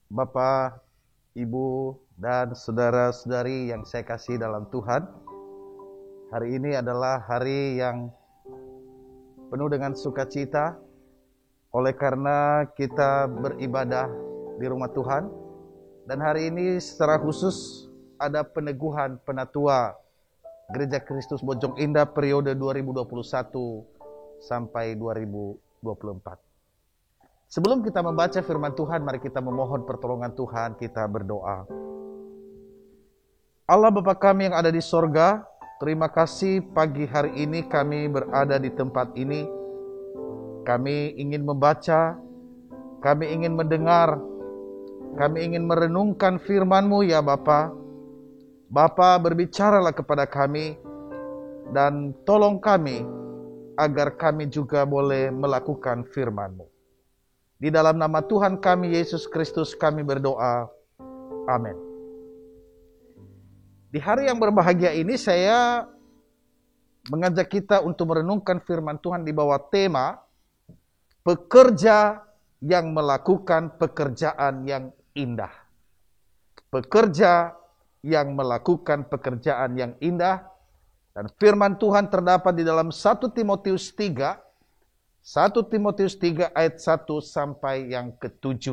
Bapak, Ibu, dan saudara-saudari yang saya kasih dalam Tuhan. Hari ini adalah hari yang penuh dengan sukacita oleh karena kita beribadah di rumah Tuhan. Dan hari ini secara khusus ada peneguhan penatua Gereja Kristus Bojong Indah periode 2021 sampai 2024. Sebelum kita membaca firman Tuhan, mari kita memohon pertolongan Tuhan, kita berdoa. Allah Bapa kami yang ada di sorga, terima kasih pagi hari ini kami berada di tempat ini. Kami ingin membaca, kami ingin mendengar, kami ingin merenungkan firman-Mu ya Bapa. Bapa, berbicaralah kepada kami dan tolong kami agar kami juga boleh melakukan firman-Mu. Di dalam nama Tuhan kami Yesus Kristus kami berdoa. Amin. Di hari yang berbahagia ini saya mengajak kita untuk merenungkan firman Tuhan di bawah tema pekerja yang melakukan pekerjaan yang indah. Pekerja yang melakukan pekerjaan yang indah. Dan firman Tuhan terdapat di dalam 1 Timotius 3 ayat 1 sampai yang ke-7.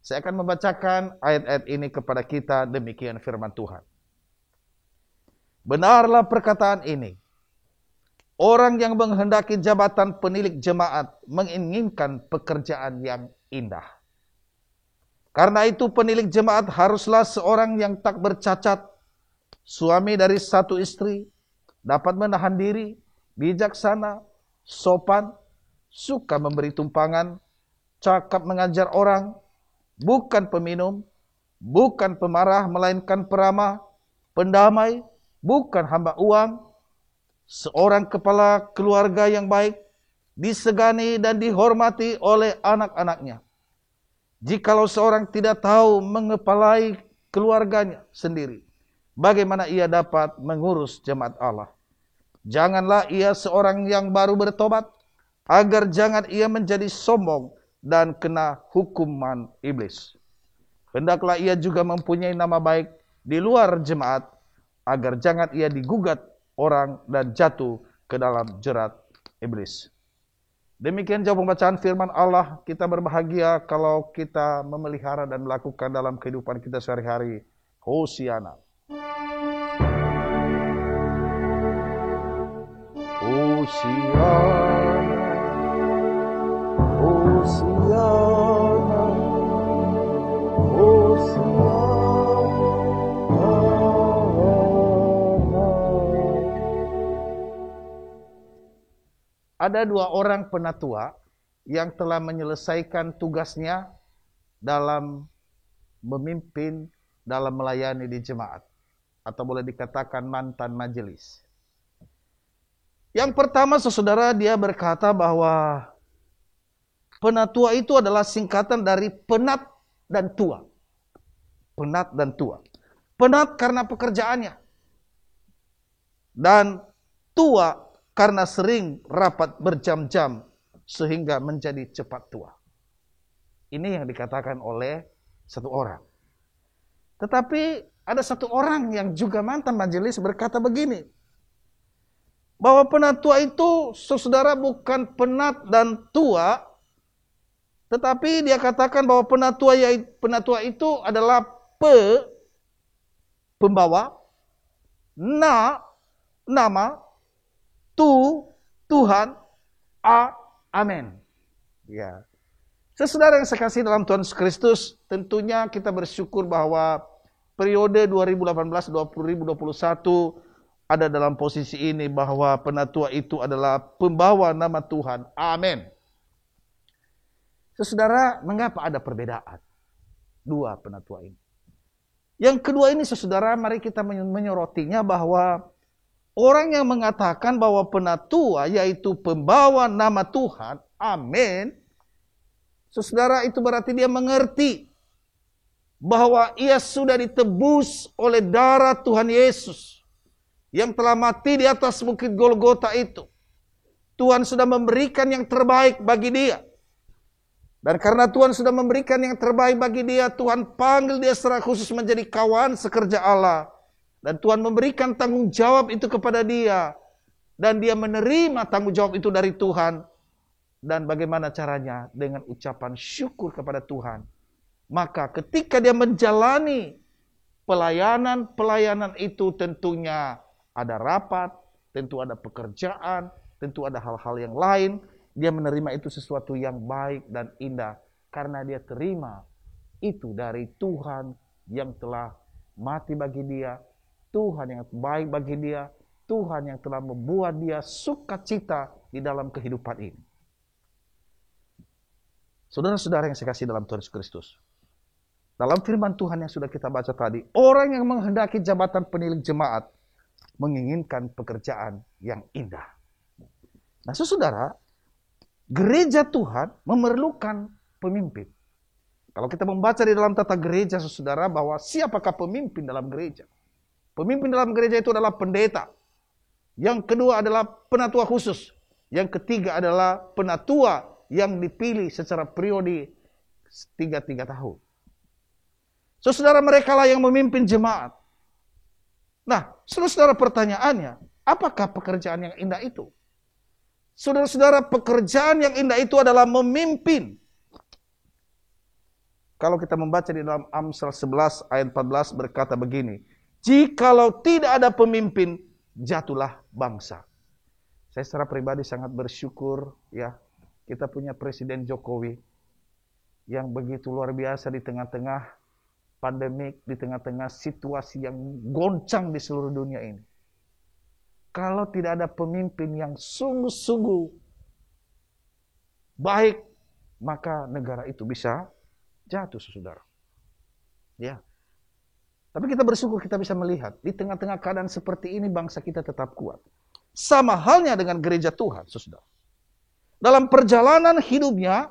Saya akan membacakan ayat-ayat ini kepada kita, demikian firman Tuhan. Benarlah perkataan ini. Orang yang menghendaki jabatan penilik jemaat menginginkan pekerjaan yang indah. Karena itu penilik jemaat haruslah seorang yang tak bercacat, suami dari satu istri, dapat menahan diri, bijaksana, sopan, suka memberi tumpangan, cakap mengajar orang, bukan peminum, bukan pemarah, melainkan peramah, pendamai, bukan hamba uang, seorang kepala keluarga yang baik, disegani dan dihormati oleh anak-anaknya. Jikalau seorang tidak tahu mengepalai keluarganya sendiri, bagaimana ia dapat mengurus jemaat Allah? Janganlah ia seorang yang baru bertobat, agar jangan ia menjadi sombong dan kena hukuman iblis. Hendaklah ia juga mempunyai nama baik di luar jemaat, agar jangan ia digugat orang dan jatuh ke dalam jerat iblis. Demikian jauh pembacaan firman Allah. Kita berbahagia kalau kita memelihara dan melakukan dalam kehidupan kita sehari-hari. Hosiana. Hosiana, Hosiana, Hosiana. Ada dua orang penatua yang telah menyelesaikan tugasnya dalam memimpin, dalam melayani di jemaat. Atau boleh dikatakan mantan majelis. Yang pertama, saudara, dia berkata bahwa penatua itu adalah singkatan dari penat dan tua. Penat dan tua. Penat karena pekerjaannya. Dan tua karena sering rapat berjam-jam sehingga menjadi cepat tua. Ini yang dikatakan oleh satu orang. Tetapi ada satu orang yang juga mantan majelis berkata begini, bahwa penatua itu, saudara, bukan penat dan tua, tetapi dia katakan bahwa penatua itu adalah pembawa, nama, Tuhan, amin. Ya. Saudara yang saya kasih dalam Tuhan Yesus Kristus, tentunya kita bersyukur bahwa periode 2018-2021 ada dalam posisi ini bahwa penatua itu adalah pembawa nama Tuhan. Amin. Saudara, mengapa ada perbedaan dua penatua ini? Yang kedua ini, saudara, mari kita menyorotinya bahwa orang yang mengatakan bahwa penatua yaitu pembawa nama Tuhan, amin. Saudara, itu berarti dia mengerti bahwa ia sudah ditebus oleh darah Tuhan Yesus yang telah mati di atas bukit Golgota itu. Tuhan sudah memberikan yang terbaik bagi dia. Dan karena Tuhan sudah memberikan yang terbaik bagi dia, Tuhan panggil dia secara khusus menjadi kawan sekerja Allah. Dan Tuhan memberikan tanggung jawab itu kepada dia. Dan dia menerima tanggung jawab itu dari Tuhan. Dan bagaimana caranya? Dengan ucapan syukur kepada Tuhan. Maka ketika dia menjalani pelayanan itu tentunya ada rapat, tentu ada pekerjaan, tentu ada hal-hal yang lain. Dia menerima itu sesuatu yang baik dan indah. Karena dia terima itu dari Tuhan yang telah mati bagi dia. Tuhan yang baik bagi dia. Tuhan yang telah membuat dia sukacita di dalam kehidupan ini. Saudara-saudara yang saya kasih dalam Tuhan Yesus Kristus. Dalam firman Tuhan yang sudah kita baca tadi. Orang yang menghendaki jabatan penilik jemaat menginginkan pekerjaan yang indah. Nah saudara, gereja Tuhan memerlukan pemimpin. Kalau kita membaca di dalam tata gereja, saudara, bahwa siapakah pemimpin dalam gereja? Pemimpin dalam gereja itu adalah pendeta. Yang kedua adalah penatua khusus. Yang ketiga adalah penatua yang dipilih secara periode 3 tahun. Saudara, mereka lah yang memimpin jemaat. Nah, saudara, pertanyaannya, apakah pekerjaan yang indah itu? Saudara-saudara, pekerjaan yang indah itu adalah memimpin. Kalau kita membaca di dalam Amsal 11 ayat 14 berkata begini, jikalau tidak ada pemimpin, jatuhlah bangsa. Saya secara pribadi sangat bersyukur ya, kita punya Presiden Jokowi yang begitu luar biasa di tengah-tengah pandemik, di tengah-tengah situasi yang goncang di seluruh dunia ini. Kalau tidak ada pemimpin yang sungguh-sungguh baik, maka negara itu bisa jatuh, saudara. Ya. Tapi kita bersyukur kita bisa melihat di tengah-tengah keadaan seperti ini bangsa kita tetap kuat. Sama halnya dengan gereja Tuhan, saudara. Dalam perjalanan hidupnya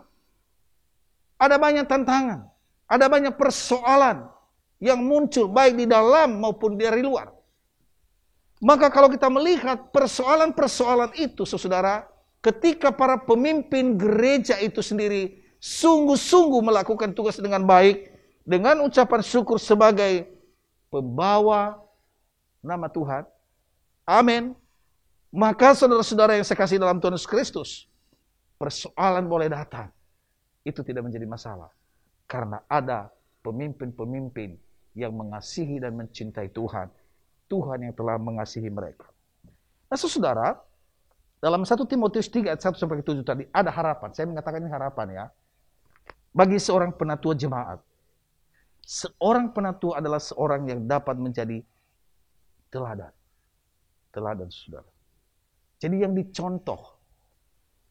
ada banyak tantangan, ada banyak persoalan yang muncul baik di dalam maupun dari luar. Maka kalau kita melihat persoalan-persoalan itu, saudara, ketika para pemimpin gereja itu sendiri sungguh-sungguh melakukan tugas dengan baik, dengan ucapan syukur sebagai pembawa nama Tuhan, amin, maka saudara-saudara yang saya kasih dalam Tuhan Yesus Kristus, persoalan boleh datang, itu tidak menjadi masalah. Karena ada pemimpin-pemimpin yang mengasihi dan mencintai Tuhan. Tuhan yang telah mengasihi mereka. Nah saudara, dalam 1 Timotius 3 ayat 1-7 tadi, ada harapan. Saya mengatakan ini harapan ya. Bagi seorang penatua jemaat. Seorang penatua adalah seorang yang dapat menjadi teladan. Teladan saudara. Jadi yang dicontoh.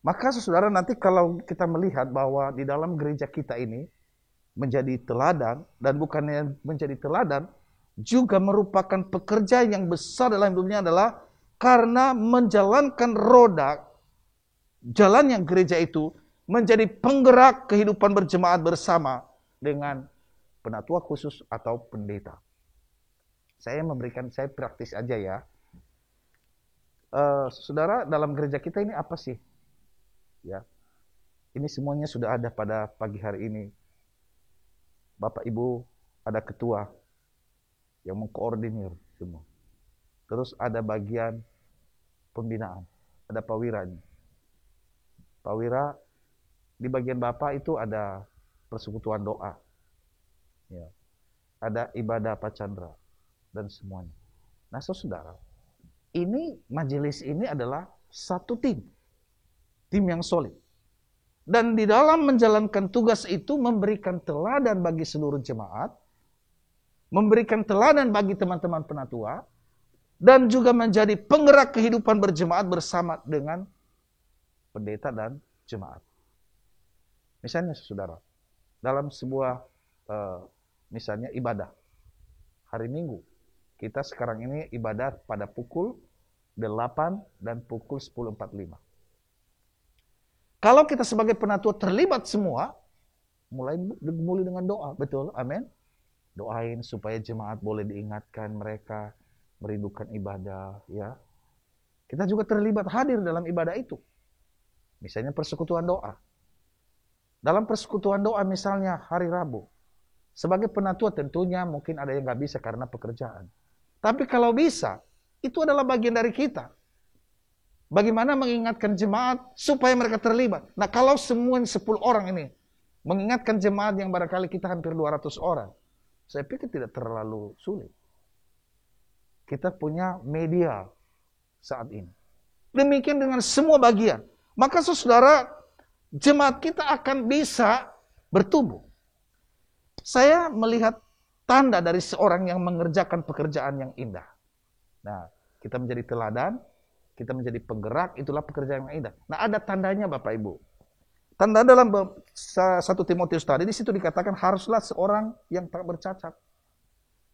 Maka saudara nanti kalau kita melihat bahwa di dalam gereja kita ini menjadi teladan, dan bukannya menjadi teladan, juga merupakan pekerja yang besar dalam hidupnya adalah karena menjalankan roda jalan yang gereja itu menjadi penggerak kehidupan berjemaat bersama dengan penatua khusus atau pendeta. Saya praktis aja ya. Saudara, dalam gereja kita ini apa sih? Ya, ini semuanya sudah ada pada pagi hari ini. Bapak Ibu ada ketua yang mengkoordinir semua. Terus ada bagian pembinaan, ada pawiranya. Pawira di bagian Bapak itu ada persekutuan doa, ya. Ada ibadah pacandra dan semuanya. Nah, saudara, ini majelis ini adalah satu tim yang solid. Dan di dalam menjalankan tugas itu memberikan teladan bagi seluruh jemaat, memberikan teladan bagi teman-teman penatua, dan juga menjadi penggerak kehidupan berjemaat bersama dengan pendeta dan jemaat. Misalnya saudara, dalam sebuah misalnya ibadah hari Minggu, kita sekarang ini ibadah pada pukul 8 dan pukul 10.45. Kalau kita sebagai penatua terlibat semua, mulai dengan doa, betul, amin. Doain supaya jemaat boleh diingatkan mereka merindukan ibadah, ya. Kita juga terlibat hadir dalam ibadah itu. Misalnya persekutuan doa. Dalam persekutuan doa misalnya hari Rabu. Sebagai penatua tentunya mungkin ada yang nggak bisa karena pekerjaan. Tapi kalau bisa, itu adalah bagian dari kita. Bagaimana mengingatkan jemaat supaya mereka terlibat. Nah kalau semua 10 orang ini mengingatkan jemaat yang barangkali kita hampir 200 orang, saya pikir tidak terlalu sulit. Kita punya media saat ini. Demikian dengan semua bagian. Maka saudara, jemaat kita akan bisa bertumbuh. Saya melihat tanda dari seorang yang mengerjakan pekerjaan yang indah. Nah, kita menjadi teladan, kita menjadi penggerak, itulah pekerjaan yang indah. Nah, ada tandanya Bapak Ibu. Tanda dalam 1 Timotius tadi, di situ dikatakan haruslah seorang yang tak bercacat.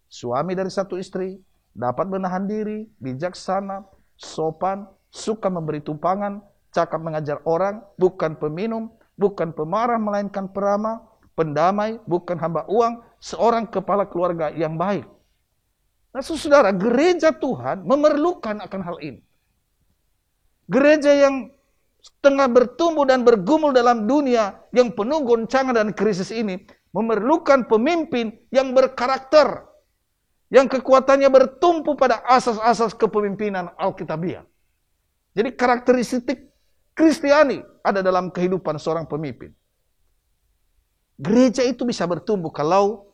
Suami dari satu istri, dapat menahan diri, bijaksana, sopan, suka memberi tumpangan, cakap mengajar orang, bukan peminum, bukan pemarah, melainkan peramah, pendamai, bukan hamba uang, seorang kepala keluarga yang baik. Nah, saudara, gereja Tuhan memerlukan akan hal ini. Gereja yang tengah bertumbuh dan bergumul dalam dunia yang penuh goncangan dan krisis ini memerlukan pemimpin yang berkarakter, yang kekuatannya bertumpu pada asas-asas kepemimpinan Alkitabiah. Jadi karakteristik Kristiani ada dalam kehidupan seorang pemimpin. Gereja itu bisa bertumbuh kalau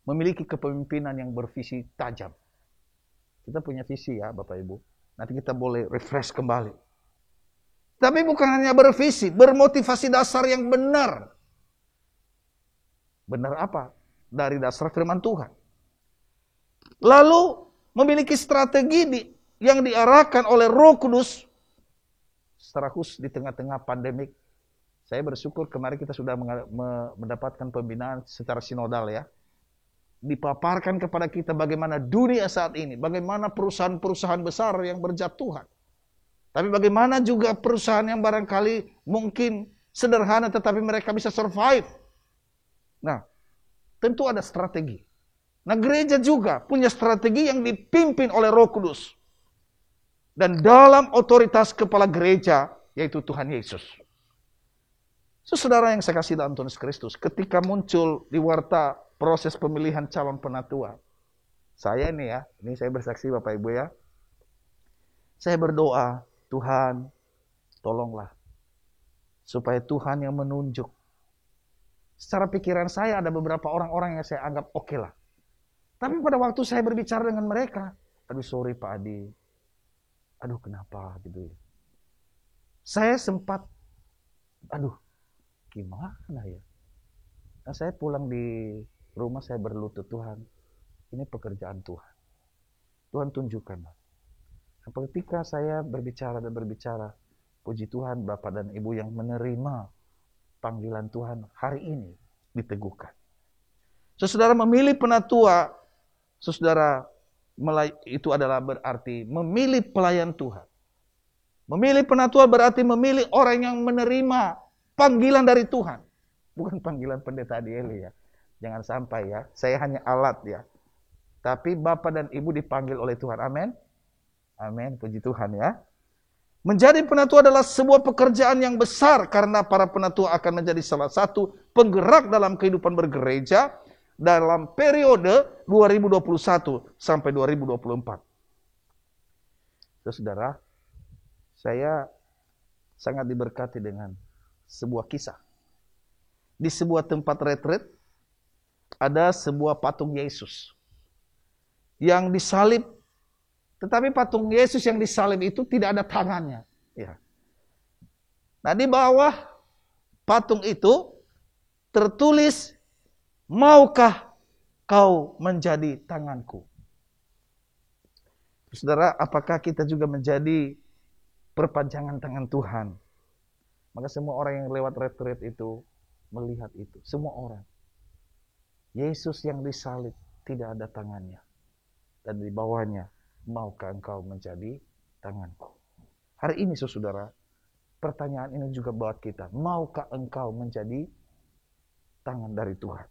memiliki kepemimpinan yang bervisi tajam. Kita punya visi ya Bapak Ibu. Nanti kita boleh refresh kembali. Tapi bukan hanya bervisi, bermotivasi dasar yang benar. Benar apa? Dari dasar firman Tuhan. Lalu memiliki strategi yang diarahkan oleh Roh Kudus secara khusus di tengah-tengah pandemik. Saya bersyukur kemarin kita sudah mendapatkan pembinaan secara sinodal ya. Dipaparkan kepada kita bagaimana dunia saat ini, bagaimana perusahaan-perusahaan besar yang berjatuhan. Tapi bagaimana juga perusahaan yang barangkali mungkin sederhana tetapi mereka bisa survive. Nah, tentu ada strategi. Nah, gereja juga punya strategi yang dipimpin oleh Roh Kudus. Dan dalam otoritas kepala gereja, yaitu Tuhan Yesus. Saudara yang saya kasih dalam Tuhan Kristus, ketika muncul di warta proses pemilihan calon penatua, saya ini saya bersaksi Bapak Ibu ya, saya berdoa, Tuhan tolonglah, supaya Tuhan yang menunjuk. Secara pikiran saya ada beberapa orang-orang yang saya anggap oke lah. Tapi pada waktu saya berbicara dengan mereka, aduh sorry Pak Adi, aduh kenapa gitu ya. Saya sempat, aduh gimana ya. Nah, saya pulang di rumah saya berlutut, Tuhan, ini pekerjaan Tuhan. Tuhan tunjukkanlah. Nah, ketika saya berbicara, puji Tuhan Bapak dan Ibu yang menerima panggilan Tuhan hari ini diteguhkan. Saudara memilih penatua, saudara itu adalah berarti memilih pelayan Tuhan. Memilih penatua berarti memilih orang yang menerima panggilan dari Tuhan. Bukan panggilan pendeta Adieli ya. Jangan sampai ya, saya hanya alat ya. Tapi Bapak dan Ibu dipanggil oleh Tuhan. Amin. Amin, puji Tuhan ya. Menjadi penatua adalah sebuah pekerjaan yang besar karena para penatua akan menjadi salah satu penggerak dalam kehidupan bergereja dalam periode 2021 sampai 2024. Saudara, saya sangat diberkati dengan sebuah kisah. Di sebuah tempat retreat ada sebuah patung Yesus yang disalib, tetapi patung Yesus yang disalib itu tidak ada tangannya. Ya. Nah, di bawah patung itu tertulis, maukah kau menjadi tanganku? Saudara, apakah kita juga menjadi perpanjangan tangan Tuhan? Maka semua orang yang lewat retreat itu melihat itu. Semua orang. Yesus yang disalib tidak ada tangannya. Dan di bawahnya, maukah engkau menjadi tanganku? Hari ini saudara, pertanyaan ini juga buat kita. Maukah engkau menjadi tangan dari Tuhan?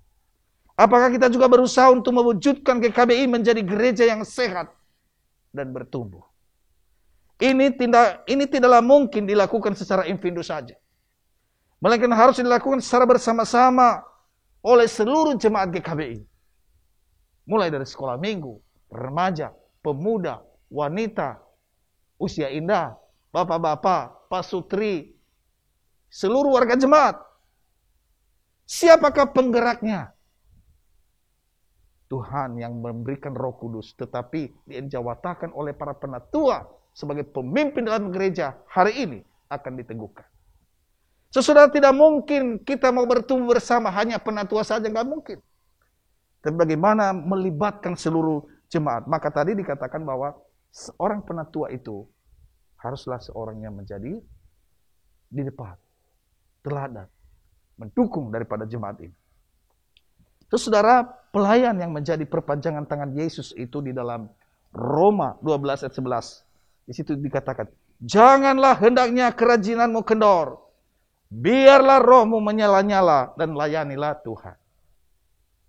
Apakah kita juga berusaha untuk mewujudkan GKBI menjadi gereja yang sehat dan bertumbuh? Ini tidaklah mungkin dilakukan secara individu saja. melainkan harus dilakukan secara bersama-sama oleh seluruh jemaat GKBI. Mulai dari sekolah minggu, remaja, pemuda, wanita, usia indah, bapak-bapak, pasutri, seluruh warga jemaat. Siapakah penggeraknya? Tuhan yang memberikan Roh Kudus, tetapi dijawatakan oleh para penatua sebagai pemimpin dalam gereja hari ini akan diteguhkan. Sesudah tidak mungkin kita mau bertumbuh bersama hanya penatua saja, nggak mungkin. Tapi bagaimana melibatkan seluruh jemaat? Maka tadi dikatakan bahwa seorang penatua itu haruslah seorang yang menjadi di depan, teladan, mendukung daripada jemaat ini. Terus saudara, pelayan yang menjadi perpanjangan tangan Yesus itu di dalam Roma 12 ayat 11. Di situ dikatakan, janganlah hendaknya kerajinanmu kendor. Biarlah rohmu menyala-nyala dan layanilah Tuhan.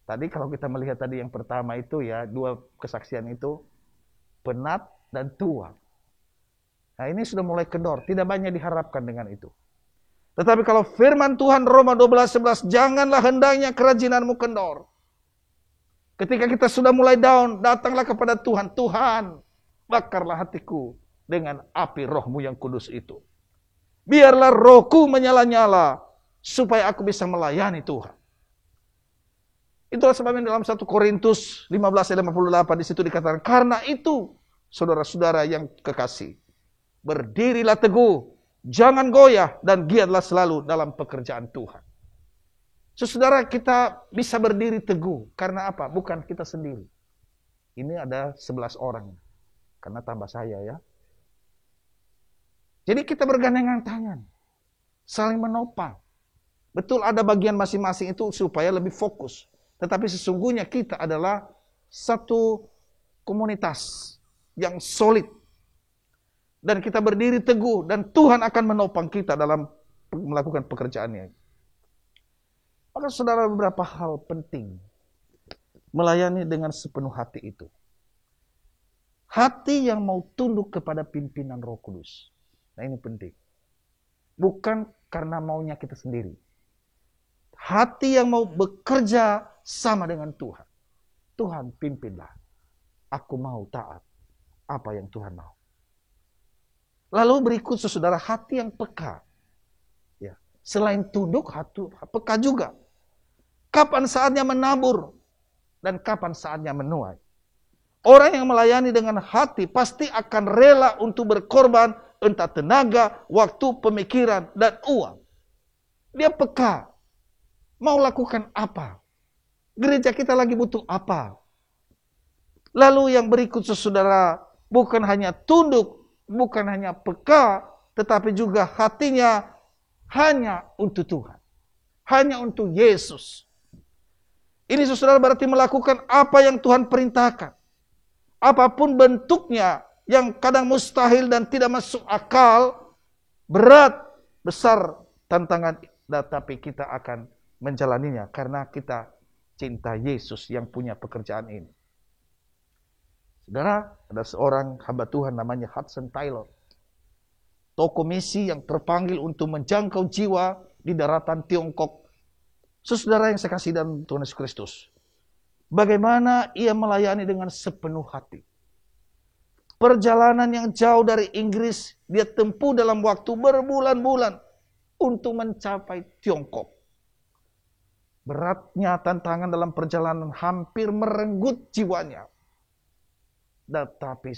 Tadi kalau kita melihat tadi yang pertama itu ya, dua kesaksian itu, penat dan tua. Nah ini sudah mulai kendor, tidak banyak diharapkan dengan itu. Tetapi kalau firman Tuhan Roma 12:11, janganlah hendaknya kerajinanmu kendor. Ketika kita sudah mulai down, datanglah kepada Tuhan. Tuhan, bakarlah hatiku dengan api rohmu yang kudus itu. Biarlah rohku menyala-nyala, supaya aku bisa melayani Tuhan. Itulah sebabnya dalam 1 Korintus 15 ayat 58 di situ dikatakan, karena itu, saudara-saudara yang kekasih, berdirilah teguh, jangan goyah, dan giatlah selalu dalam pekerjaan Tuhan. Saudara, kita bisa berdiri teguh. Karena apa? Bukan kita sendiri. Ini ada 11 orang. Karena tambah saya ya. Jadi kita bergandengan tangan. Saling menopang. Betul ada bagian masing-masing itu supaya lebih fokus. Tetapi sesungguhnya kita adalah satu komunitas yang solid. Dan kita berdiri teguh, dan Tuhan akan menopang kita dalam melakukan pekerjaannya. Maka saudara, beberapa hal penting melayani dengan sepenuh hati itu. Hati yang mau tunduk kepada pimpinan Roh Kudus. Nah ini penting. Bukan karena maunya kita sendiri. Hati yang mau bekerja sama dengan Tuhan. Tuhan pimpinlah. Aku mau taat apa yang Tuhan mau. Lalu berikut saudara, hati yang peka. Ya. Selain tunduk, hati peka juga. Kapan saatnya menabur dan kapan saatnya menuai. Orang yang melayani dengan hati pasti akan rela untuk berkorban, entah tenaga, waktu, pemikiran, dan uang. Dia peka. Mau lakukan apa? Gereja kita lagi butuh apa? Lalu yang berikut saudara, bukan hanya tunduk, bukan hanya peka, tetapi juga hatinya hanya untuk Tuhan. Hanya untuk Yesus. Ini saudara berarti melakukan apa yang Tuhan perintahkan. Apapun bentuknya yang kadang mustahil dan tidak masuk akal, berat, besar tantangan, tetapi kita akan menjalaninya karena kita cinta Yesus yang punya pekerjaan ini. Saudara, ada seorang hamba Tuhan namanya Hudson Taylor. Tokoh misi yang terpanggil untuk menjangkau jiwa di daratan Tiongkok. Saudara yang saya kasih dalam Tuhan Yesus Kristus. Bagaimana ia melayani dengan sepenuh hati. Perjalanan yang jauh dari Inggris, dia tempuh dalam waktu berbulan-bulan untuk mencapai Tiongkok. Beratnya tantangan dalam perjalanan hampir merenggut jiwanya. Tetapi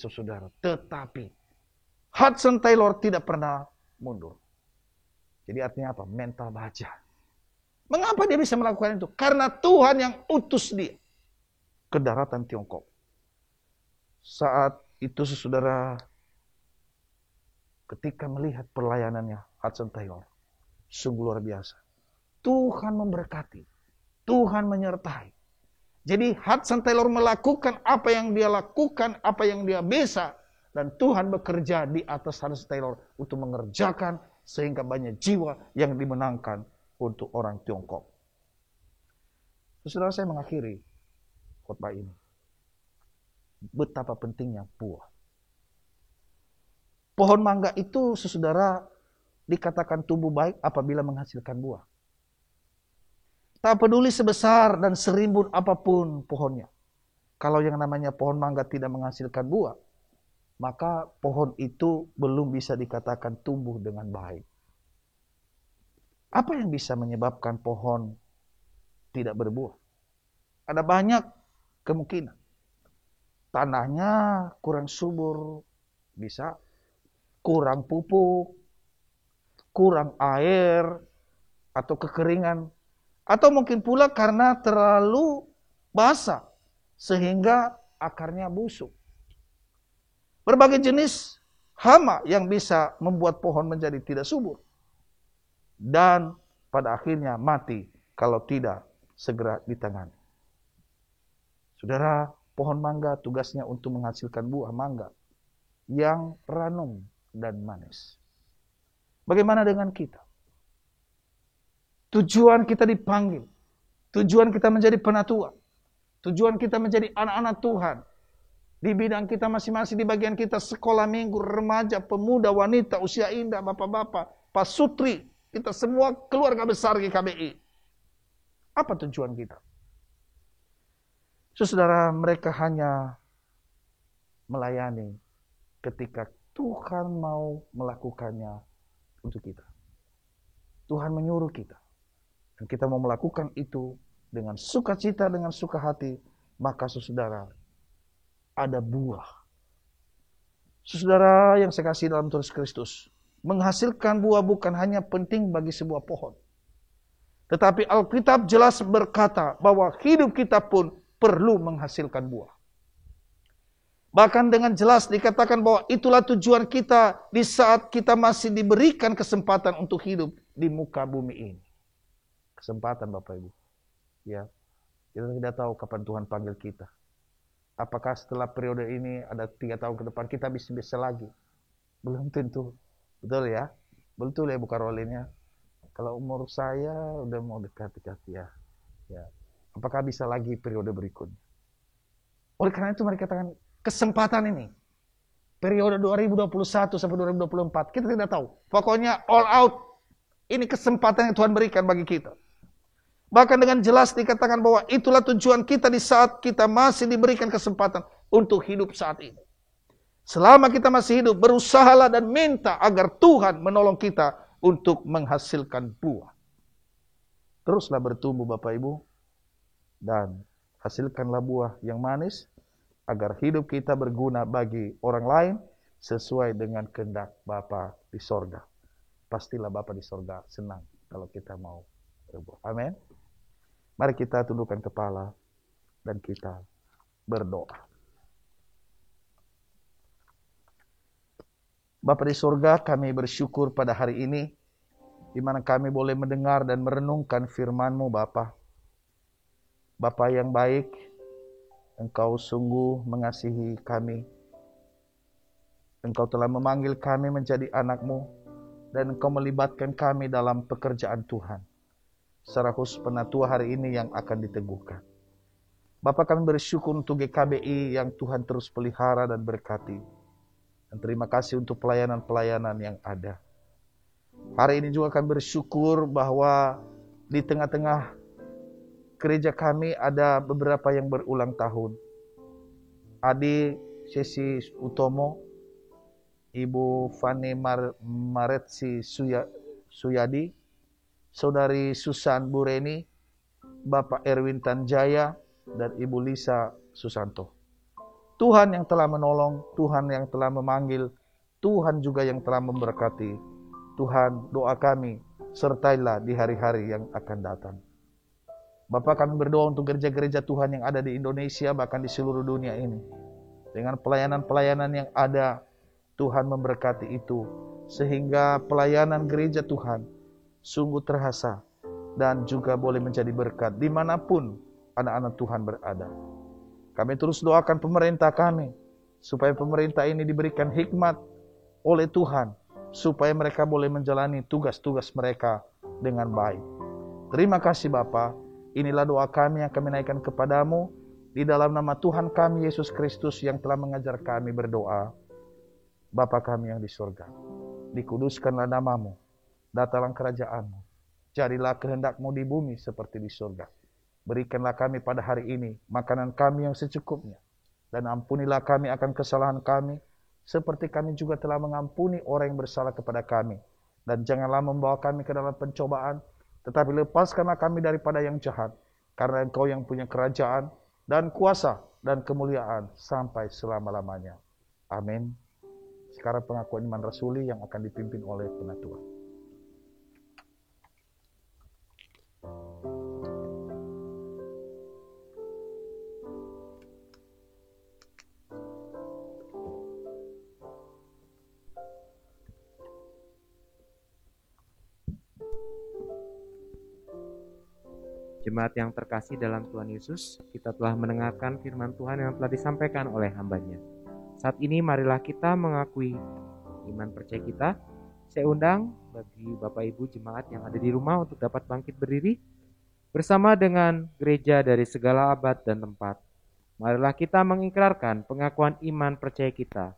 Hudson Taylor tidak pernah mundur. Jadi artinya apa? Mental baja. Mengapa dia bisa melakukan itu? Karena Tuhan yang utus dia ke daratan Tiongkok. Saat itu saudara, ketika melihat pelayanannya Hudson Taylor, sungguh luar biasa. Tuhan memberkati, Tuhan menyertai. Jadi Hudson Taylor melakukan apa yang dia lakukan, apa yang dia bisa, dan Tuhan bekerja di atas Hudson Taylor untuk mengerjakan sehingga banyak jiwa yang dimenangkan untuk orang Tiongkok. Saudara, saya mengakhiri khotbah ini. Betapa pentingnya buah. Pohon mangga itu, saudara, dikatakan tumbuh baik apabila menghasilkan buah. Tak peduli sebesar dan serimbun apapun pohonnya. Kalau yang namanya pohon mangga tidak menghasilkan buah, maka pohon itu belum bisa dikatakan tumbuh dengan baik. Apa yang bisa menyebabkan pohon tidak berbuah? Ada banyak kemungkinan. Tanahnya kurang subur, bisa. Kurang pupuk, kurang air, atau kekeringan. Atau mungkin pula karena terlalu basah, sehingga akarnya busuk. Berbagai jenis hama yang bisa membuat pohon menjadi tidak subur. Dan pada akhirnya mati kalau tidak segera ditangani. Saudara, pohon mangga tugasnya untuk menghasilkan buah mangga yang ranum dan manis. Bagaimana dengan kita? Tujuan kita dipanggil. Tujuan kita menjadi penatua. Tujuan kita menjadi anak-anak Tuhan. Di bidang kita masing-masing, di bagian kita sekolah minggu, remaja, pemuda, wanita, usia indah, bapak-bapak, pasutri, kita semua keluarga besar GKBI. Apa tujuan kita? Saudara, mereka hanya melayani ketika Tuhan mau melakukannya untuk kita. Tuhan menyuruh kita. Dan kita mau melakukan itu dengan sukacita, dengan suka hati. Maka saudara, ada buah. Saudara yang saya kasih dalam Tuhan Kristus, menghasilkan buah bukan hanya penting bagi sebuah pohon. Tetapi Alkitab jelas berkata bahwa hidup kita pun perlu menghasilkan buah. Bahkan dengan jelas dikatakan bahwa itulah tujuan kita di saat kita masih diberikan kesempatan untuk hidup di muka bumi ini. Kesempatan Bapak Ibu. Ya, kita tidak tahu kapan Tuhan panggil kita. Apakah setelah periode ini ada 3 tahun ke depan kita bisa lagi? Belum tentu. Betul ya? Betul ya buka rolinnya. Kalau umur saya udah mau dekat-dekat ya. Ya. Apakah bisa lagi periode berikutnya? Oleh karena itu mari katakan kesempatan ini. Periode 2021 sampai 2024. Kita tidak tahu. Pokoknya all out. Ini kesempatan yang Tuhan berikan bagi kita. Bahkan dengan jelas dikatakan bahwa itulah tujuan kita di saat kita masih diberikan kesempatan untuk hidup saat ini. Selama kita masih hidup, berusahalah dan minta agar Tuhan menolong kita untuk menghasilkan buah. Teruslah bertumbuh Bapak Ibu. Dan hasilkanlah buah yang manis, agar hidup kita berguna bagi orang lain, sesuai dengan kehendak Bapa di sorga. Pastilah Bapa di sorga senang kalau kita mau berbuah. Amin. Mari kita tundukkan kepala, dan kita berdoa. Bapa di sorga, kami bersyukur pada hari ini, di mana kami boleh mendengar dan merenungkan firman-Mu Bapa. Bapa yang baik, Engkau sungguh mengasihi kami. Engkau telah memanggil kami menjadi anak-Mu, dan Engkau melibatkan kami dalam pekerjaan Tuhan. Secara khusus penatua hari ini yang akan diteguhkan. Bapa, kami bersyukur untuk GKBI yang Tuhan terus pelihara dan berkati. Dan terima kasih untuk pelayanan-pelayanan yang ada. Hari ini juga kami bersyukur bahwa di tengah-tengah gereja kami ada beberapa yang berulang tahun. Adi Sesi Utomo, Ibu Fani Maretsi Suyadi, Saudari Susan Bureni, Bapak Erwin Tanjaya, dan Ibu Lisa Susanto. Tuhan yang telah menolong, Tuhan yang telah memanggil, Tuhan juga yang telah memberkati. Tuhan, doa kami, sertailah di hari-hari yang akan datang. Bapak, kami berdoa untuk gereja-gereja Tuhan yang ada di Indonesia, bahkan di seluruh dunia ini. Dengan pelayanan-pelayanan yang ada, Tuhan memberkati itu. Sehingga pelayanan gereja Tuhan sungguh terasa dan juga boleh menjadi berkat dimanapun anak-anak Tuhan berada. Kami terus doakan pemerintah kami, supaya pemerintah ini diberikan hikmat oleh Tuhan, supaya mereka boleh menjalani tugas-tugas mereka dengan baik. Terima kasih Bapa. Inilah doa kami yang kami naikkan kepadamu, di dalam nama Tuhan kami Yesus Kristus yang telah mengajar kami berdoa. Bapa kami yang di surga, dikuduskanlah namamu, Datanglah kerajaan-Mu. Jadilah kehendak-Mu di bumi seperti di surga. Berikanlah kami pada hari ini makanan kami yang secukupnya. Dan ampunilah kami akan kesalahan kami, seperti kami juga telah mengampuni orang yang bersalah kepada kami. Dan janganlah membawa kami ke dalam pencobaan, tetapi lepaskanlah kami daripada yang jahat. Karena Engkau yang punya kerajaan, dan kuasa, dan kemuliaan, sampai selama-lamanya. Amin. Sekarang pengakuan iman rasuli yang akan dipimpin oleh penatua. Jemaat yang terkasih dalam Tuhan Yesus, kita telah mendengarkan firman Tuhan yang telah disampaikan oleh hamba-Nya. Saat ini marilah kita mengakui iman percaya kita. Saya undang bagi Bapak Ibu jemaat yang ada di rumah untuk dapat bangkit berdiri bersama dengan gereja dari segala abad dan tempat. Marilah kita mengikrarkan pengakuan iman percaya kita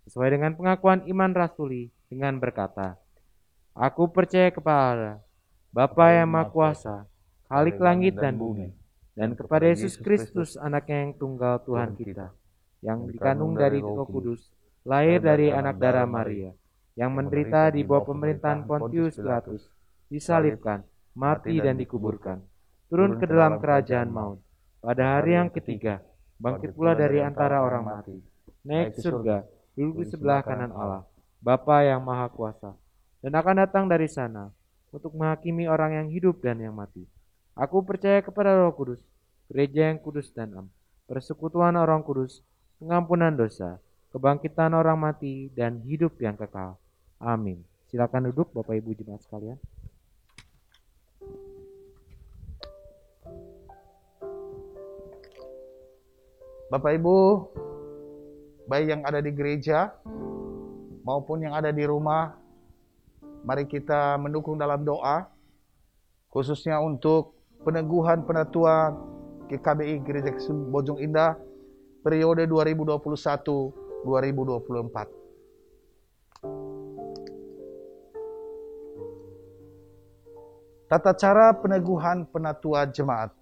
sesuai dengan pengakuan iman rasuli dengan berkata, Aku percaya kepada Bapa yang Maha Kuasa, Khalik langit dan bumi, dan kepada Yesus Kristus, Anaknya yang tunggal Tuhan kita, yang dikandung dari Roh Kudus, lahir dari anak darah Maria, yang menderita di bawah pemerintahan Pontius Pilatus, disalibkan, mati dan dikuburkan, turun ke dalam kerajaan maut, pada hari yang ketiga, bangkit pula dari antara orang mati, naik ke surga, duduk di sebelah kanan Allah, Bapa yang Maha Kuasa, dan akan datang dari sana untuk menghakimi orang yang hidup dan yang mati. Aku percaya kepada Roh Kudus, gereja yang kudus dan am, persekutuan orang kudus, pengampunan dosa, kebangkitan orang mati, dan hidup yang kekal. Amin. Silakan duduk Bapak Ibu jemaat sekalian. Bapak Ibu, baik yang ada di gereja maupun yang ada di rumah, mari kita mendukung dalam doa, khususnya untuk peneguhan penatua GKBI Gereja Kristen Bojong Indah periode 2021-2024. Tata cara peneguhan penatua jemaat.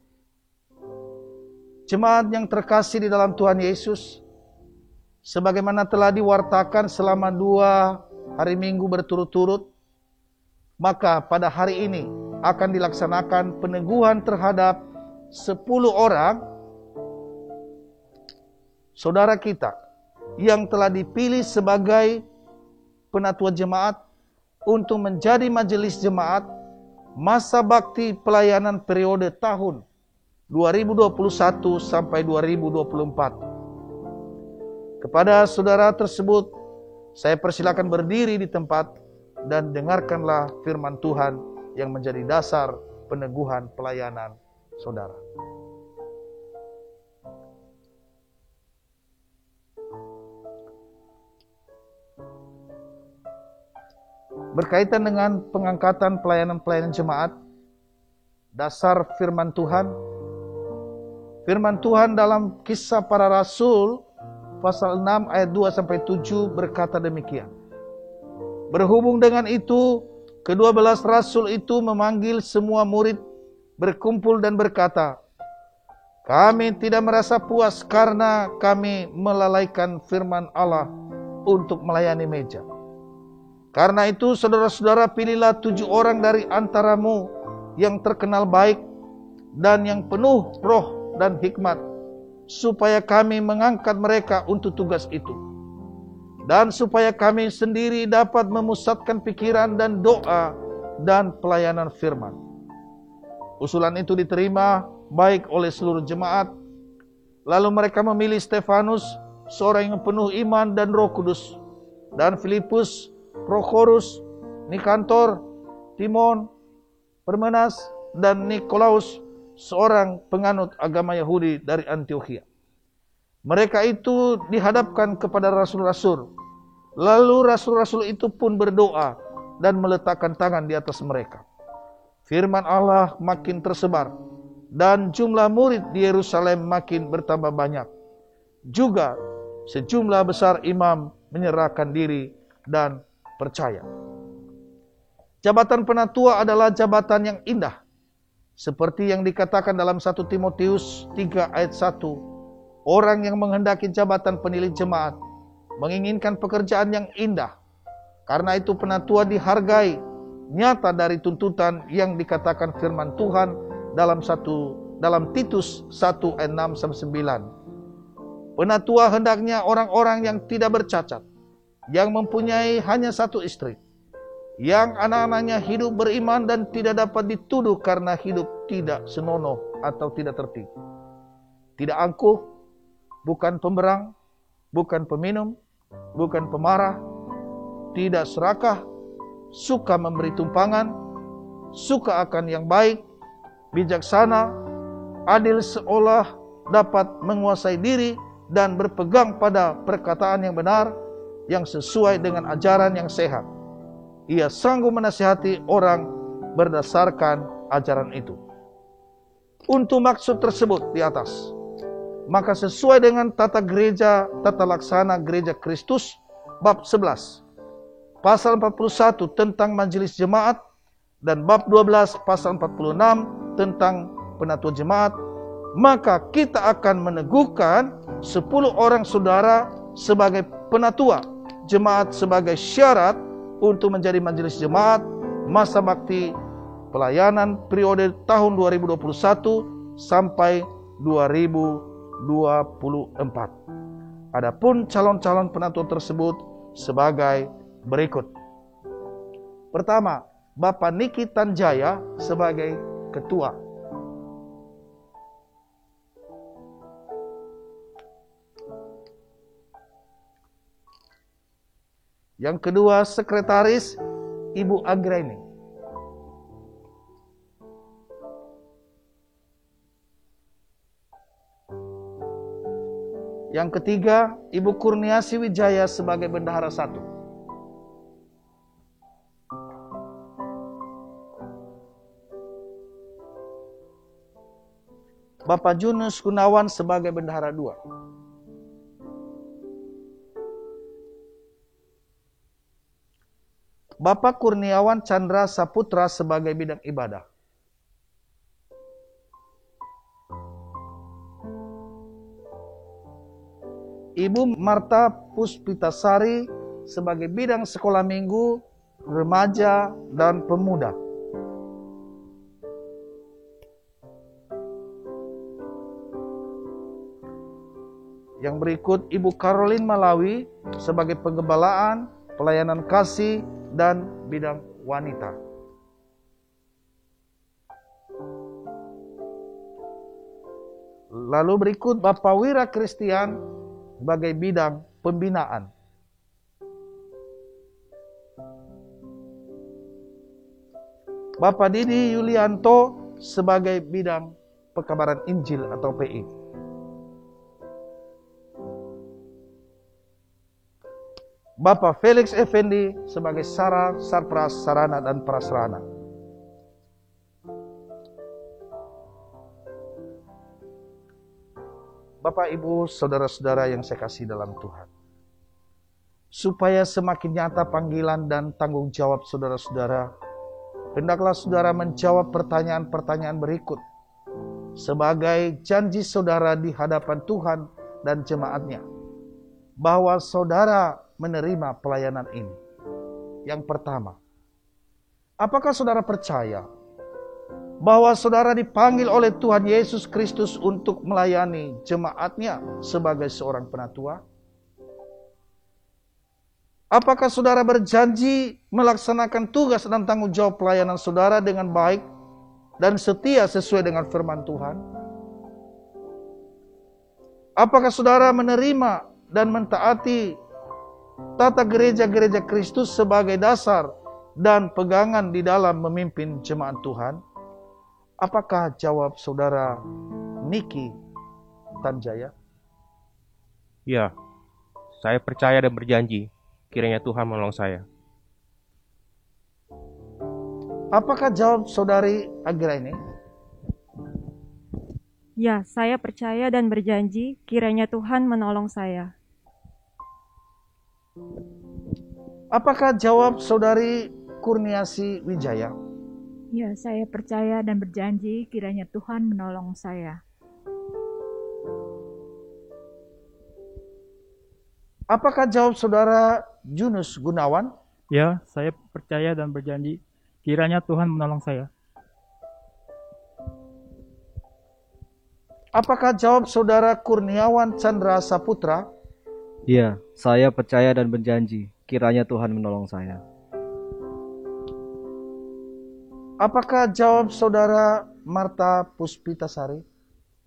Jemaat yang terkasih di dalam Tuhan Yesus, sebagaimana telah diwartakan selama 2 hari Minggu berturut-turut, maka pada hari ini akan dilaksanakan peneguhan terhadap 10 orang saudara kita yang telah dipilih sebagai penatua jemaat untuk menjadi majelis jemaat masa bakti pelayanan periode tahun 2021 sampai 2024. Kepada saudara tersebut, saya persilakan berdiri di tempat dan dengarkanlah firman Tuhan yang menjadi dasar peneguhan pelayanan saudara. Berkaitan dengan pengangkatan pelayanan jemaat, dasar firman Tuhan dalam Kisah Para Rasul pasal 6 ayat 2 sampai 7 berkata demikian. Berhubung dengan itu, ke-12 rasul itu memanggil semua murid berkumpul dan berkata, Kami tidak merasa puas karena kami melalaikan firman Allah untuk melayani meja. Karena itu saudara-saudara, pilihlah 7 orang dari antaramu yang terkenal baik dan yang penuh roh dan hikmat, supaya kami mengangkat mereka untuk tugas itu. Dan supaya kami sendiri dapat memusatkan pikiran dan doa dan pelayanan firman. Usulan itu diterima baik oleh seluruh jemaat. Lalu mereka memilih Stefanus, seorang yang penuh iman dan Roh Kudus, dan Filipus, Prokhorus, Nikantor, Timon, Parmenas, dan Nikolaus, seorang penganut agama Yahudi dari Antiokhia. Mereka itu dihadapkan kepada rasul-rasul. Lalu rasul-rasul itu pun berdoa dan meletakkan tangan di atas mereka. Firman Allah makin tersebar dan jumlah murid di Yerusalem makin bertambah banyak. Juga sejumlah besar imam menyerahkan diri dan percaya. Jabatan penatua adalah jabatan yang indah. Seperti yang dikatakan dalam 1 Timotius 3 ayat 1. Orang yang menghendaki jabatan penilik jemaat menginginkan pekerjaan yang indah. Karena itu penatua dihargai nyata dari tuntutan yang dikatakan firman Tuhan dalam Titus 1 ayat 6-9. Penatua hendaknya orang-orang yang tidak bercacat, yang mempunyai hanya satu istri, yang anak-anaknya hidup beriman dan tidak dapat dituduh karena hidup tidak senonoh atau tidak tertib. Tidak angkuh, bukan pemberang, bukan peminum, bukan pemarah, tidak serakah, suka memberi tumpangan, suka akan yang baik, bijaksana, adil seolah dapat menguasai diri dan berpegang pada perkataan yang benar, yang sesuai dengan ajaran yang sehat. Ia sanggup menasihati orang berdasarkan ajaran itu. Untuk maksud tersebut di atas, maka sesuai dengan tata laksana gereja Kristus, bab 11, pasal 41 tentang majelis jemaat, dan bab 12 pasal 46 tentang penatua jemaat, maka kita akan meneguhkan 10 orang saudara sebagai penatua jemaat sebagai syarat untuk menjadi majelis jemaat masa bakti pelayanan periode tahun 2021 sampai 2024. Adapun calon-calon penatua tersebut sebagai berikut. Pertama, Bapak Niki Tanjaya sebagai ketua. Yang kedua, sekretaris Ibu Agreni. Yang ketiga, Ibu Kurniasi Wijaya sebagai bendahara 1. Bapak Junus Gunawan sebagai bendahara 2. Bapak Kurniawan Chandra Saputra sebagai bidang ibadah. Ibu Marta Puspitasari sebagai bidang sekolah minggu, remaja, dan pemuda. Yang berikut, Ibu Caroline Malawi sebagai penggembalaan, pelayanan kasih, dan bidang wanita. Lalu berikut Bapak Wira Christian sebagai bidang pembinaan. Bapak Didi Yulianto sebagai bidang pekabaran Injil atau PI. Bapak Felix Effendi sebagai Sarpras, Sarana, dan Prasarana. Bapak, Ibu, saudara-saudara yang saya kasih dalam Tuhan. Supaya semakin nyata panggilan dan tanggung jawab saudara-saudara, hendaklah saudara menjawab pertanyaan-pertanyaan berikut sebagai janji saudara di hadapan Tuhan dan jemaatnya, bahwa saudara menerima pelayanan ini. Yang pertama, apakah saudara percaya bahwa saudara dipanggil oleh Tuhan Yesus Kristus untuk melayani jemaatnya sebagai seorang penatua? Apakah saudara berjanji melaksanakan tugas dan tanggung jawab pelayanan saudara dengan baik dan setia sesuai dengan firman Tuhan? Apakah saudara menerima dan mentaati tata gereja-gereja Kristus sebagai dasar dan pegangan di dalam memimpin jemaat Tuhan? Apakah jawab saudara Niki Tanjaya? Ya, saya percaya dan berjanji, kiranya Tuhan menolong saya. Apakah jawab saudari Agreni? Ya, saya percaya dan berjanji, kiranya Tuhan menolong saya. Apakah jawab saudari Kurniasi Wijaya. Ya, saya percaya dan berjanji kiranya Tuhan menolong saya. Apakah jawab saudara Junus Gunawan? Ya, saya percaya dan berjanji kiranya Tuhan menolong saya. Apakah jawab saudara Kurniawan Chandra Saputra? Ya, saya percaya dan berjanji kiranya Tuhan menolong saya. Apakah jawab saudara Marta Puspitasari?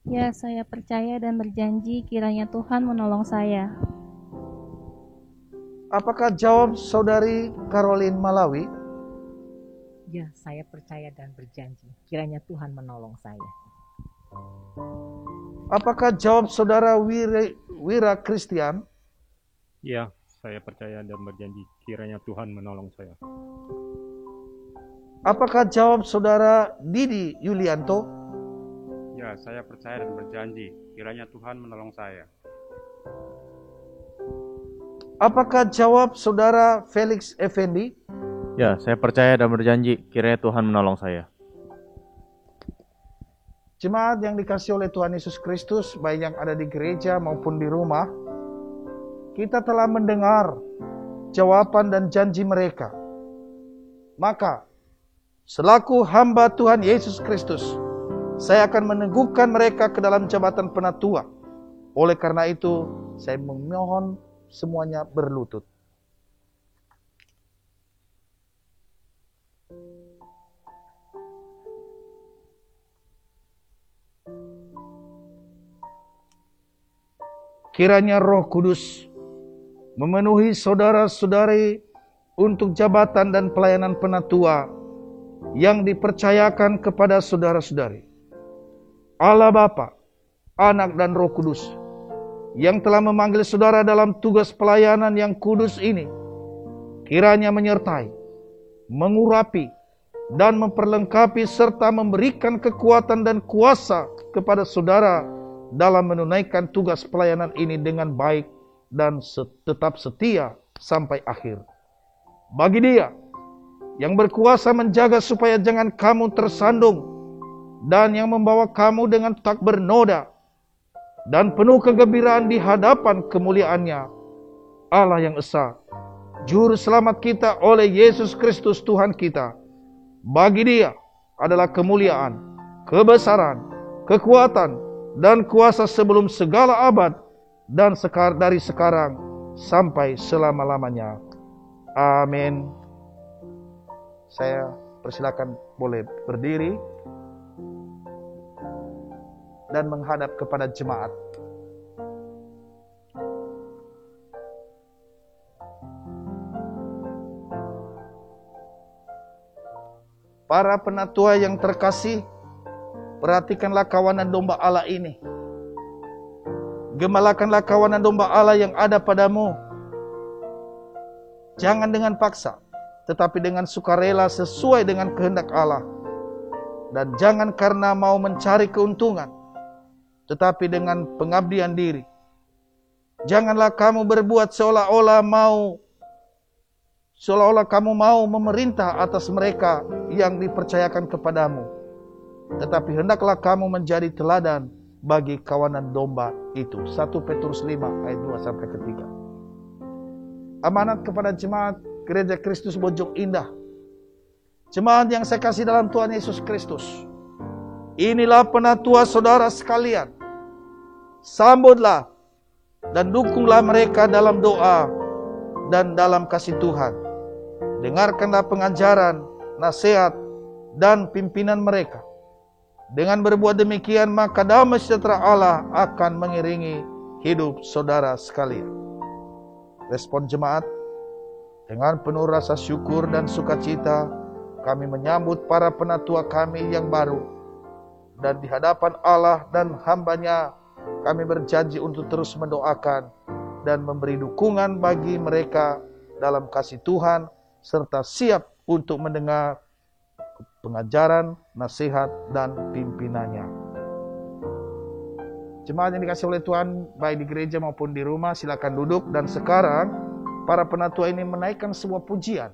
Ya, saya percaya dan berjanji kiranya Tuhan menolong saya. Apakah jawab saudari Caroline Malawi? Ya, saya percaya dan berjanji kiranya Tuhan menolong saya. Apakah jawab saudara Wira Christian? Ya, saya percaya dan berjanji kiranya Tuhan menolong saya. Apakah jawab saudara Didi Yulianto? Ya, saya percaya dan berjanji kiranya Tuhan menolong saya. Apakah jawab saudara Felix Effendi? Ya, saya percaya dan berjanji kiranya Tuhan menolong saya. Jemaat yang dikasihi oleh Tuhan Yesus Kristus, baik yang ada di gereja maupun di rumah, kita telah mendengar jawaban dan janji mereka. Maka, selaku hamba Tuhan Yesus Kristus, saya akan meneguhkan mereka ke dalam jabatan penatua. Oleh karena itu, saya memohon semuanya berlutut. Kiranya Roh Kudus memenuhi saudara-saudari untuk jabatan dan pelayanan penatua yang dipercayakan kepada saudara-saudari. Allah Bapa, Anak dan Roh Kudus yang telah memanggil saudara dalam tugas pelayanan yang kudus ini, kiranya menyertai, mengurapi, dan memperlengkapi serta memberikan kekuatan dan kuasa kepada saudara dalam menunaikan tugas pelayanan ini dengan baik dan tetap setia sampai akhir. Bagi Dia yang berkuasa menjaga supaya jangan kamu tersandung dan yang membawa kamu dengan tak bernoda dan penuh kegembiraan di hadapan kemuliaannya, Allah yang Esa, Juru Selamat kita oleh Yesus Kristus Tuhan kita. Bagi Dia adalah kemuliaan, kebesaran, kekuatan, dan kuasa sebelum segala abad dan dari sekarang sampai selama-lamanya. Amin. Saya persilakan boleh berdiri dan menghadap kepada jemaat. Para penatua yang terkasih, perhatikanlah kawanan domba Allah ini. Gemalakanlah kawanan domba Allah yang ada padamu. Jangan dengan paksa, tetapi dengan sukarela sesuai dengan kehendak Allah. Dan jangan karena mau mencari keuntungan, tetapi dengan pengabdian diri. Janganlah kamu berbuat seolah-olah kamu mau memerintah atas mereka yang dipercayakan kepadamu. Tetapi hendaklah kamu menjadi teladan bagi kawanan domba itu. 1 Petrus 5 ayat 2-3. Amanat kepada jemaat Gereja Kristus Bojong Indah. Jemaat yang saya kasih dalam Tuhan Yesus Kristus. Inilah penatua saudara sekalian. Sambutlah dan dukunglah mereka dalam doa dan dalam kasih Tuhan. Dengarkanlah pengajaran, nasihat, dan pimpinan mereka. Dengan berbuat demikian, maka damai sejahtera Allah akan mengiringi hidup saudara sekalian. Respon jemaat, dengan penuh rasa syukur dan sukacita, kami menyambut para penatua kami yang baru. Dan di hadapan Allah dan hamba-Nya, kami berjanji untuk terus mendoakan dan memberi dukungan bagi mereka dalam kasih Tuhan, serta siap untuk mendengar pengajaran, nasihat, dan pimpinannya. Jemaat yang dikasihi oleh Tuhan, baik di gereja maupun di rumah, silakan duduk. Dan sekarang, para penatua ini menaikkan sebuah pujian.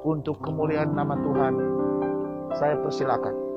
untuk kemuliaan nama Tuhan. Saya persilakan.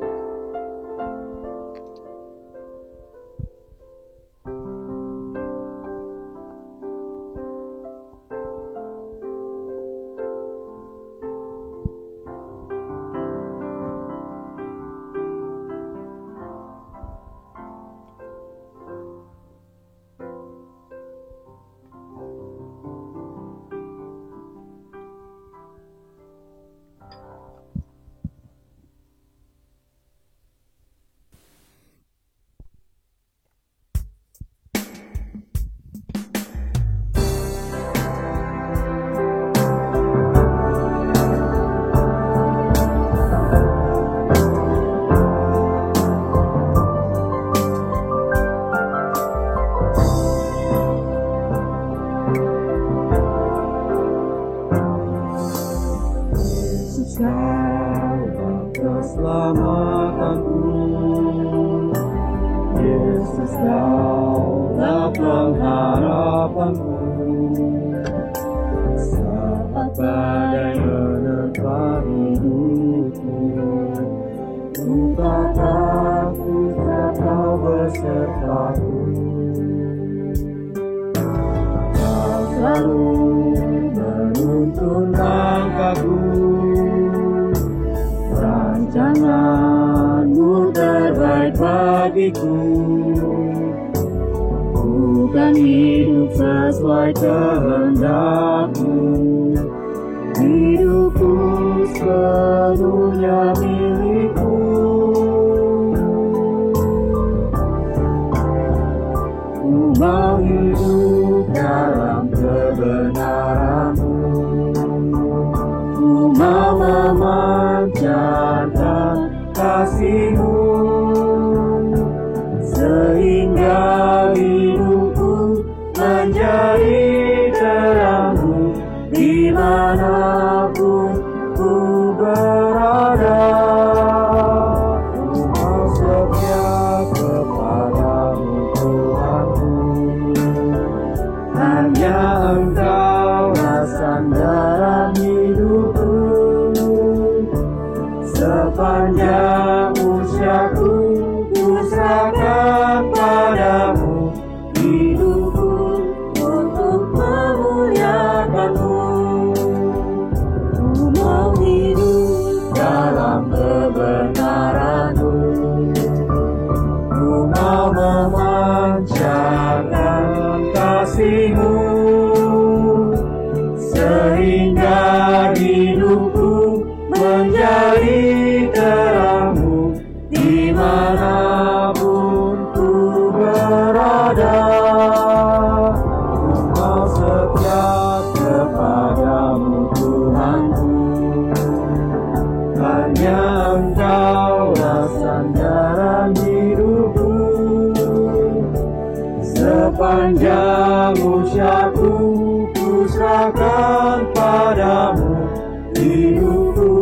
Sepanjang usiaku ku serahkan padamu, hidupku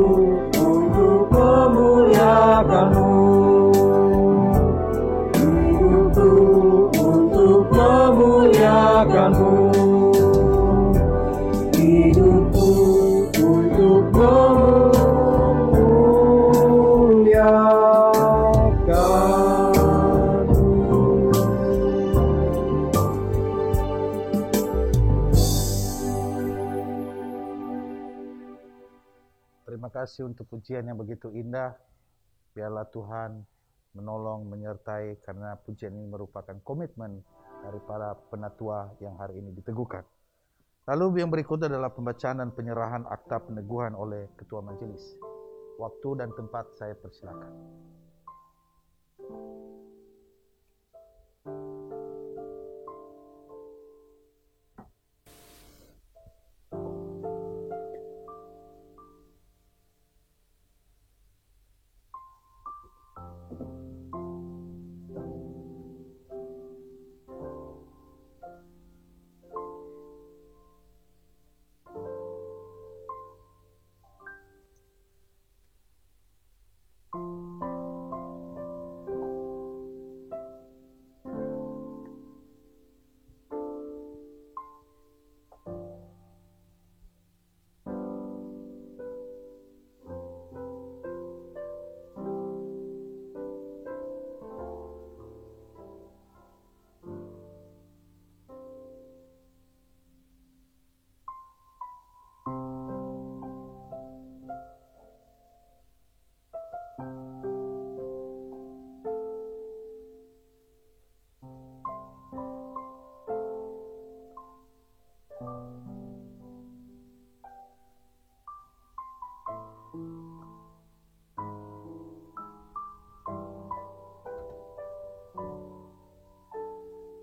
untuk memuliakanmu, hidupku untuk memuliakanmu, hidupku untuk Terima kasih untuk pujian yang begitu indah. Biarlah Tuhan menolong, menyertai, karena pujian ini merupakan komitmen dari para penatua yang hari ini diteguhkan. Lalu yang berikut adalah pembacaan dan penyerahan akta peneguhan oleh Ketua Majelis. Waktu dan tempat saya persilakan.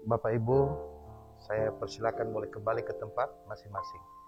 Bapak Ibu, saya persilakan boleh kembali ke tempat masing-masing.